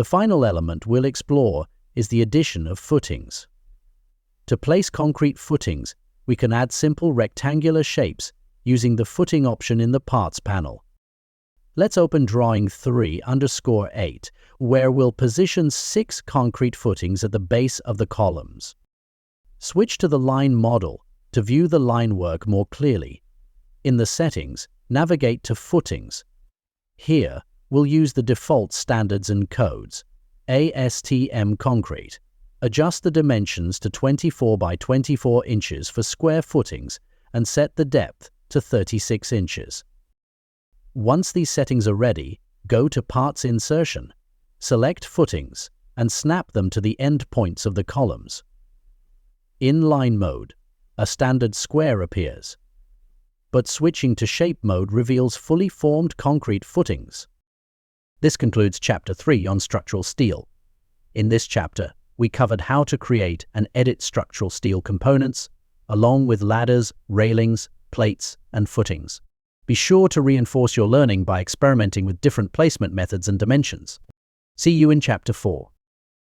The final element we'll explore is the addition of footings. To place concrete footings, we can add simple rectangular shapes using the footing option in the Parts panel. Let's open Drawing 3_8, where we'll position 6 concrete footings at the base of the columns. Switch to the line model to view the line work more clearly. In the settings, navigate to Footings. Here, we'll use the default standards and codes, ASTM Concrete. Adjust the dimensions to 24 by 24 inches for square footings and set the depth to 36 inches. Once these settings are ready, go to Parts Insertion, select Footings, and snap them to the end points of the columns. In Line Mode, a standard square appears, but switching to Shape Mode reveals fully formed concrete footings. This concludes Chapter 3 on structural steel. In this chapter, we covered how to create and edit structural steel components, along with ladders, railings, plates, and footings. Be sure to reinforce your learning by experimenting with different placement methods and dimensions. See you in Chapter 4.